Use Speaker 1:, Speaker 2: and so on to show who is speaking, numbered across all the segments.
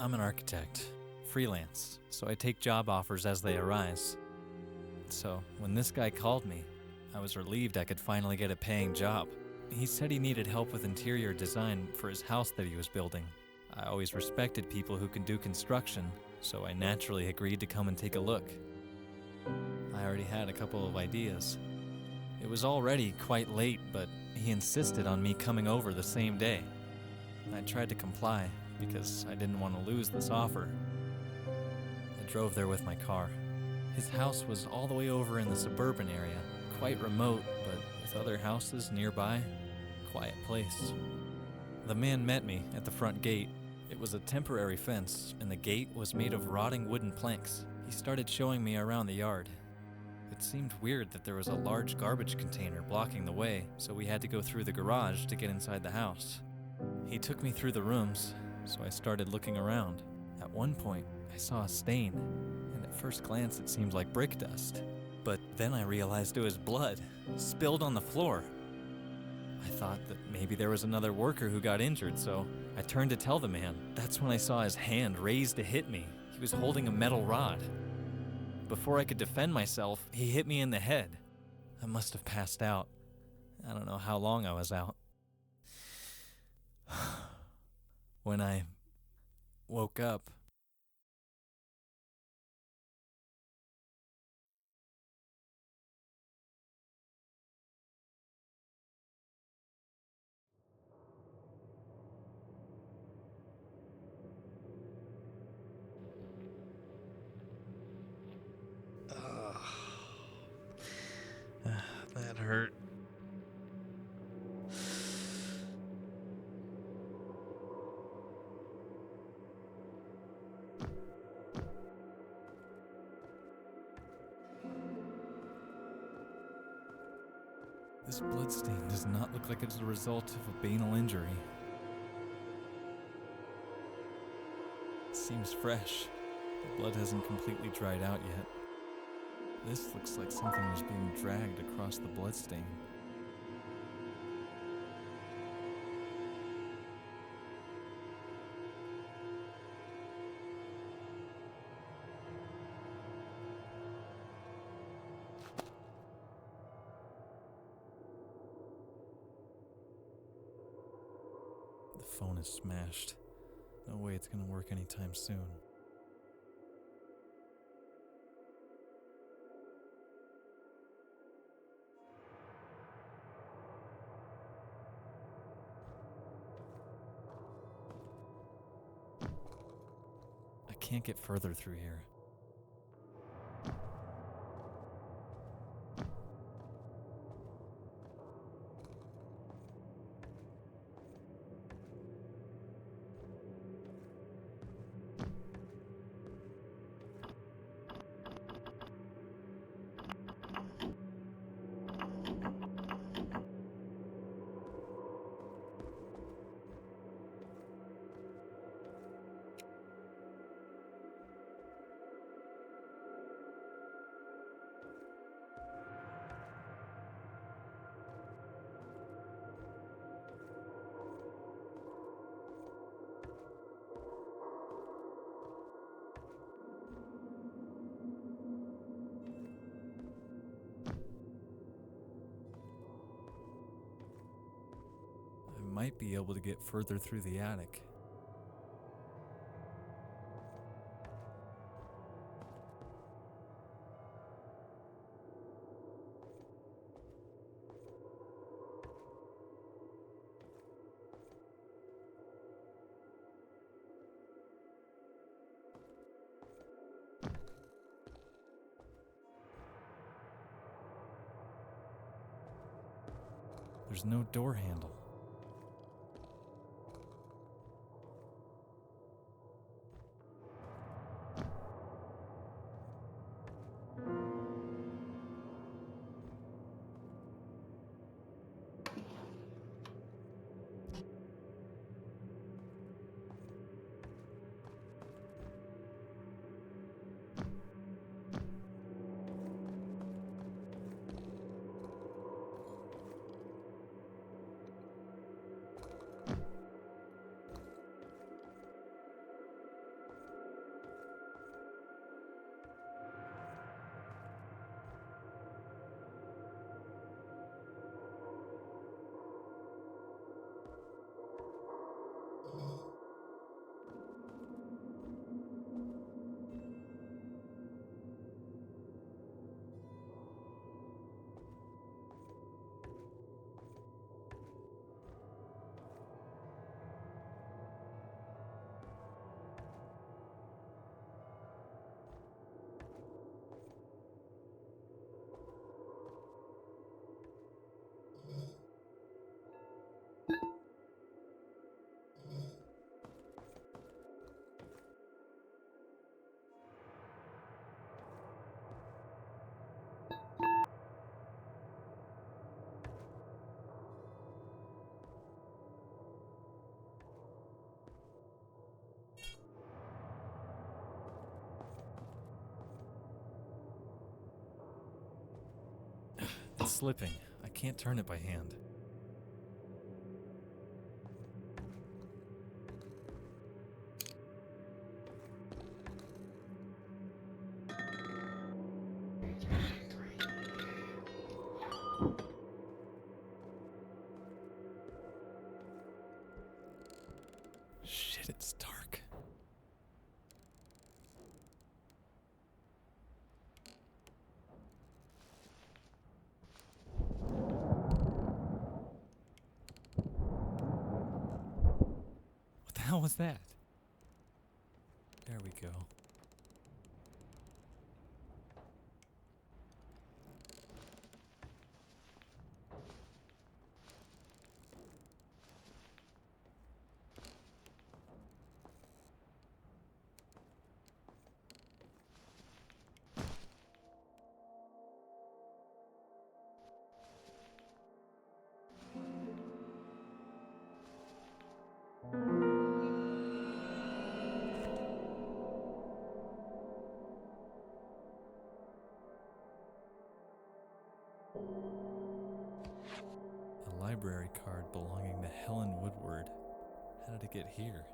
Speaker 1: I'm an architect, freelance, so I take job offers as they arise. So when this guy called me, I was relieved I could finally get a paying job. He said he needed help with interior design for his house that he was building. I always respected people who can do construction, so I naturally agreed to come and take a look. I already had a couple of ideas. It was already quite late, but he insisted on me coming over the same day. I tried to comply because I didn't want to lose this offer. I drove there with my car. His house was all the way over in the suburban area, quite remote, but with other houses nearby, quiet place. The man met me at the front gate. It was a temporary fence, and the gate was made of rotting wooden planks. He started showing me around the yard. It seemed weird that there was a large garbage container blocking the way, so we had to go through the garage to get inside the house. He took me through the rooms, so I started looking around. At one point, I saw a stain, and at first glance it seemed like brick dust. But then I realized it was blood, spilled on the floor. I thought that maybe there was another worker who got injured, so I turned to tell the man. That's when I saw his hand raised to hit me. He was holding a metal rod. Before I could defend myself, he hit me in the head. I must have passed out. I don't know how long I was out. When I woke up, that hurt. This bloodstain does not look like it's the result of a banal injury. It seems fresh. The blood hasn't completely dried out yet. This looks like something was being dragged across the bloodstain. The phone is smashed. No way it's gonna work anytime soon. I can't get further through here. I might be able to get further through the attic. There's no door handle. It's slipping. I can't turn it by hand. Shit, it's dark. What the hell was that? There we go. A library card belonging to Helen Woodward. How did it get here?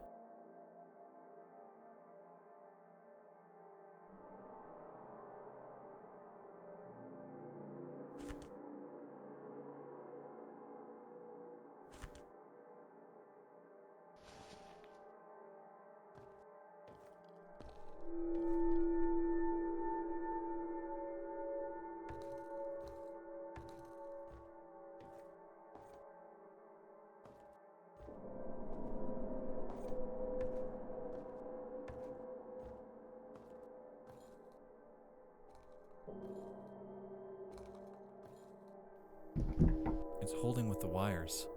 Speaker 1: It's holding with the wires.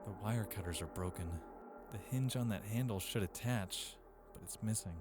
Speaker 1: The wire cutters are broken. The hinge on that handle should attach, but it's missing.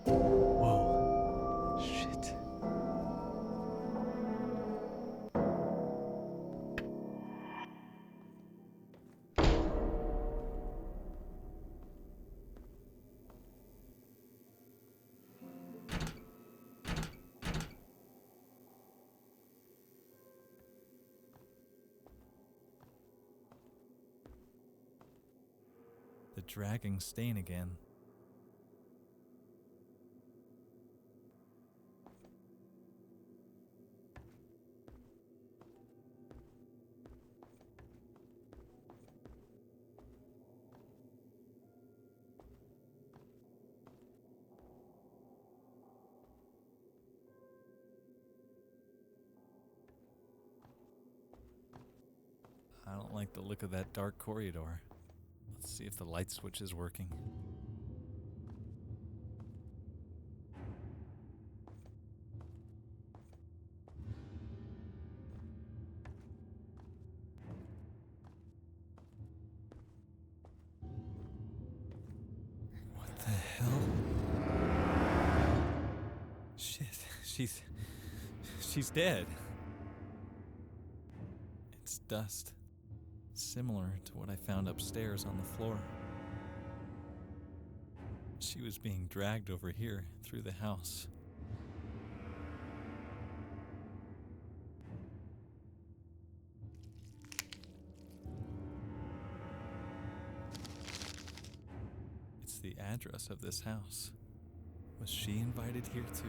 Speaker 1: Whoa. Shit. The dragging stain again. I don't like the look of that dark corridor. Let's see if the light switch is working. Shit, she's dead. It's dust, similar to what I found upstairs on the floor. She was being dragged over here through the house. It's the address of this house. Was she invited here too?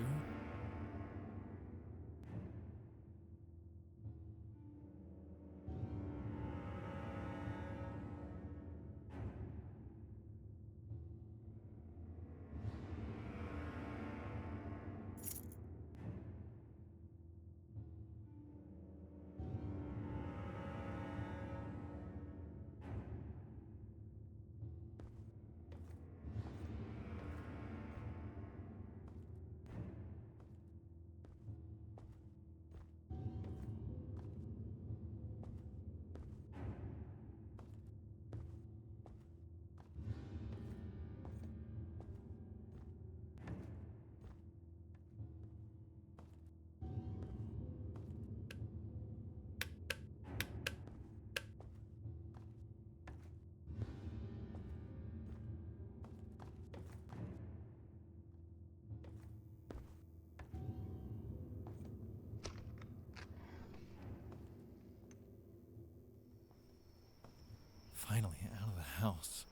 Speaker 1: Finally out of the house.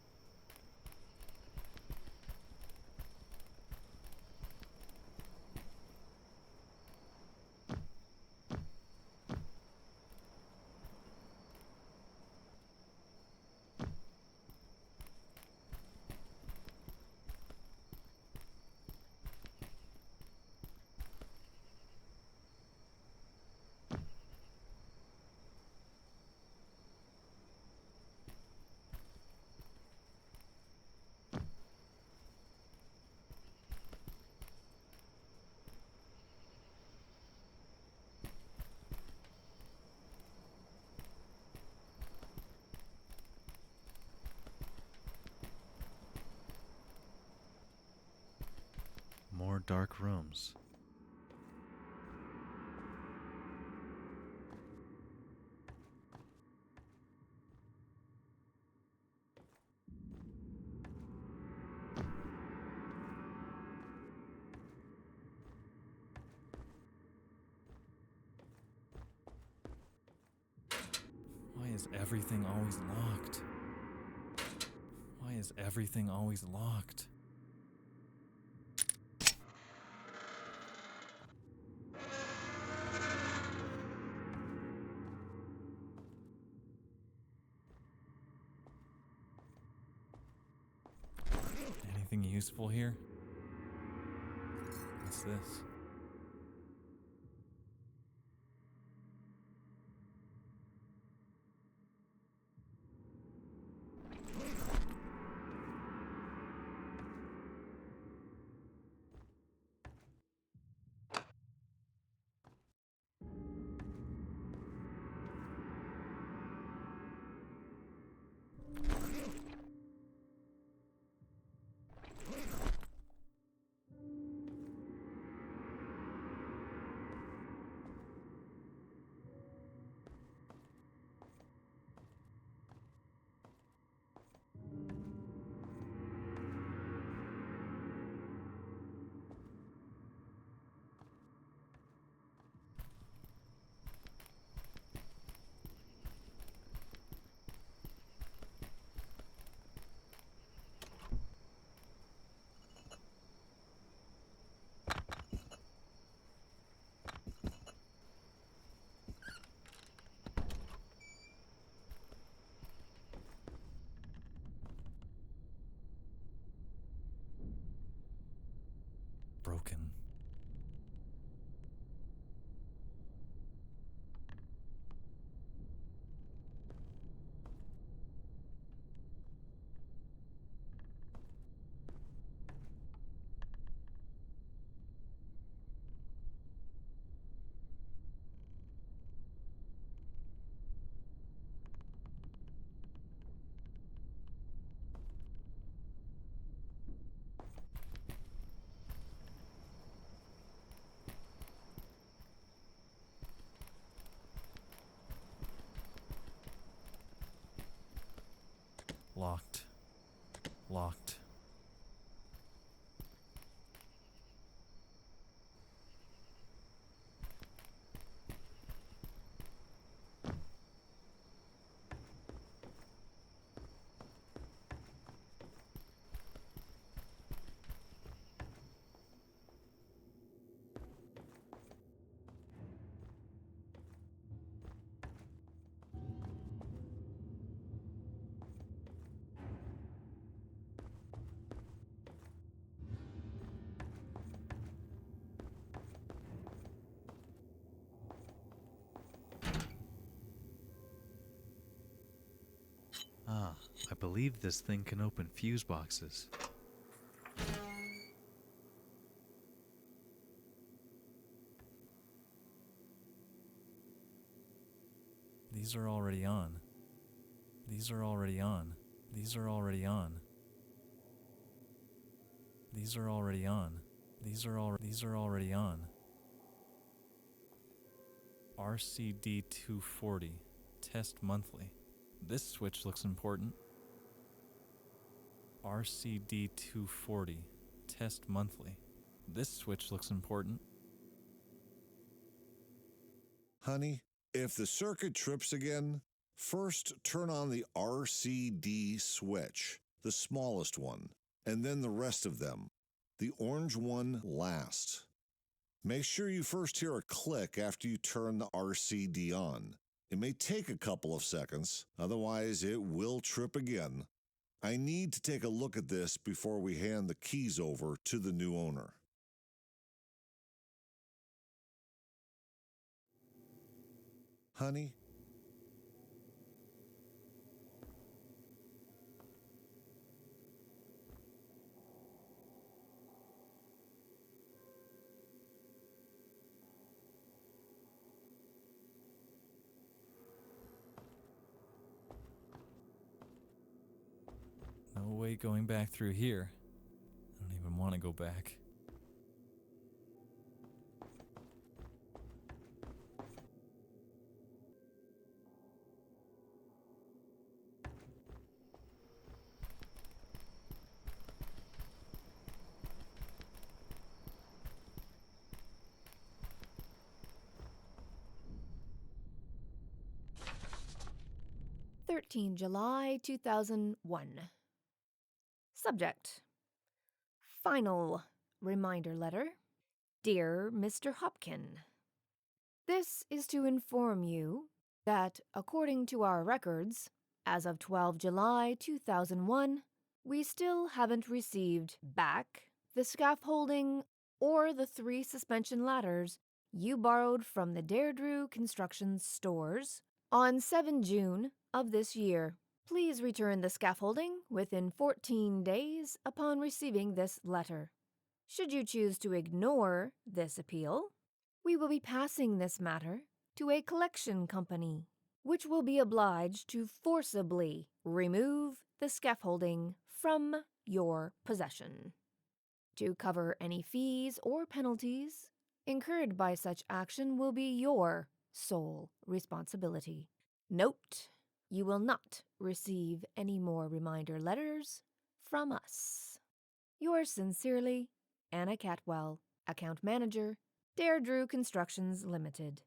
Speaker 1: More dark rooms. Why is everything always locked? Why is everything always locked? Anything useful here? What's this? Broken. Locked. Locked. Ah, I believe this thing can open fuse boxes. These are already on. These are already on. These are already on. These are already on. These are already on. RCD 240. Test monthly. This switch looks important. RCD 240. Test monthly. This switch looks important.
Speaker 2: Honey, if the circuit trips again, first turn on the RCD switch, the smallest one, and then the rest of them. The orange one last. Make sure you first hear a click after you turn the RCD on. It may take a couple of seconds, otherwise it will trip again. I need to take a look at this before we hand the keys over to the new owner. Honey?
Speaker 1: No way going back through here. I don't even want to go back.
Speaker 3: July 2001. Subject: Final reminder letter. Dear Mr. Hopkin, this is to inform you that, according to our records, as of 12 July 2001, we still haven't received back the scaffolding or the 3 suspension ladders you borrowed from the Deirdre Construction stores on 7 June of this year. Please return the scaffolding within 14 days upon receiving this letter. Should you choose to ignore this appeal, we will be passing this matter to a collection company, which will be obliged to forcibly remove the scaffolding from your possession. To cover any fees or penalties incurred by such action will be your sole responsibility. Note: you will not receive any more reminder letters from us. Yours sincerely, Anna Catwell, Account Manager, Deirdre Constructions Limited.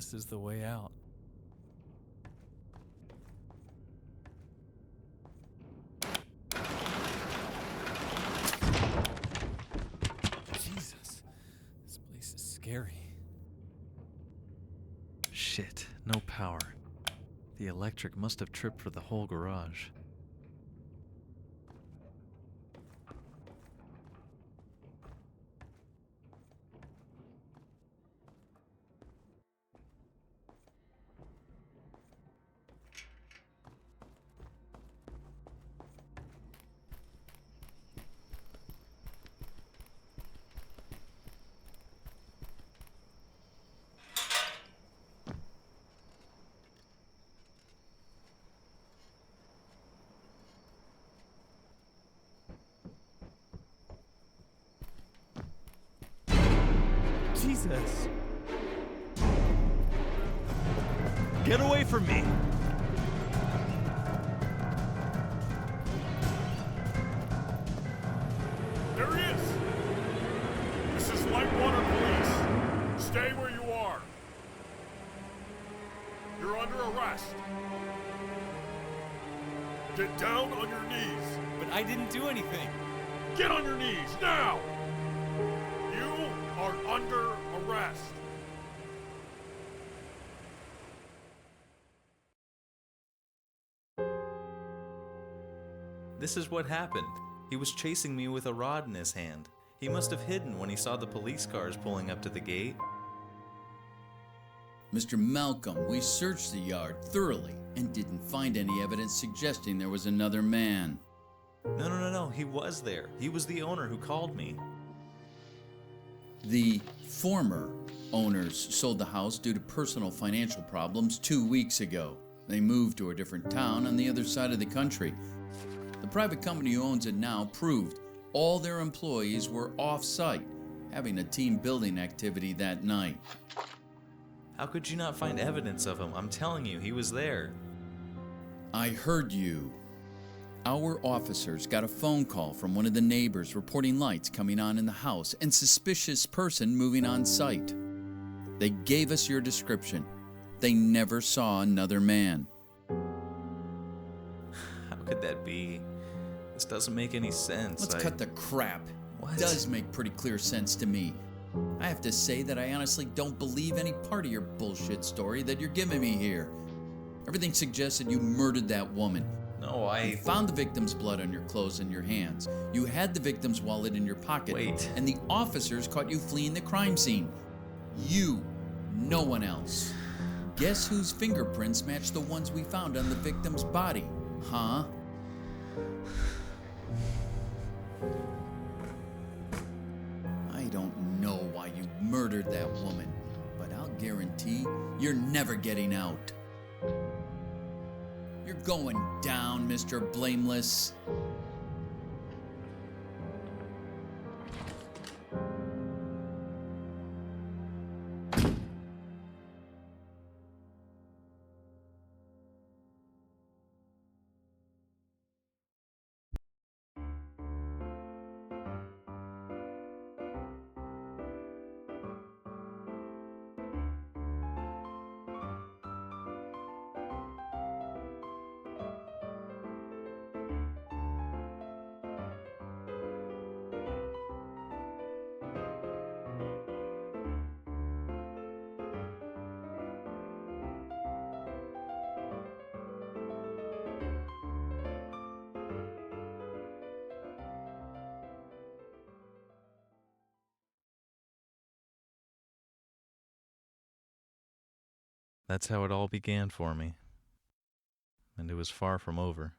Speaker 1: this is the way out. Jesus, this place is scary. Shit, no power. The electric must have tripped for the whole garage. Jesus! Get away from me!
Speaker 4: There he is! This is Lightwater Police. Stay where you are. You're under arrest. Get down on your knees.
Speaker 1: But I didn't do anything!
Speaker 4: Get on your knees, now! You are under arrest.
Speaker 5: This is what happened. He was chasing me with a rod in his hand. He must have hidden when he saw the police cars pulling up to the gate.
Speaker 6: Mr. Malcolm, we searched the yard thoroughly and didn't find any evidence suggesting there was another man.
Speaker 5: No, he was there. He was the owner who called me.
Speaker 6: The former owners sold the house due to personal financial problems 2 weeks ago. They moved to a different town on the other side of the country. The private company who owns it now proved all their employees were off-site, having a team building activity that night.
Speaker 5: How could you not find evidence of him? I'm telling you, he was there.
Speaker 6: I heard you. Our officers got a phone call from one of the neighbors reporting lights coming on in the house and suspicious person moving on site. They gave us your description. They never saw another man.
Speaker 5: How could that be? This doesn't make any sense.
Speaker 6: Let's cut the crap.
Speaker 5: What?
Speaker 6: It does make pretty clear sense to me. I have to say that I honestly don't believe any part of your bullshit story that you're giving me here. Everything suggests that you murdered that woman.
Speaker 5: No,
Speaker 6: You found the victim's blood on your clothes and your hands. You had the victim's wallet in your pocket.
Speaker 5: Wait.
Speaker 6: And the officers caught you fleeing the crime scene. You, no one else. Guess whose fingerprints match the ones we found on the victim's body, huh? I don't know why you murdered that woman, but I'll guarantee you're never getting out. You're going down, Mr. Blameless.
Speaker 5: That's how it all began for me. And it was far from over.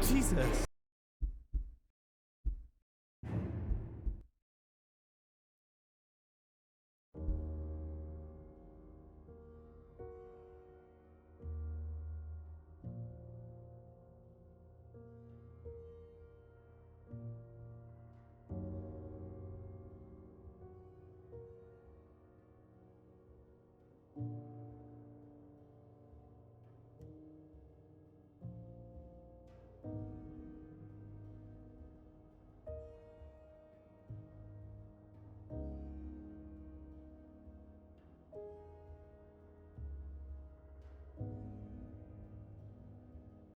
Speaker 1: Jesus!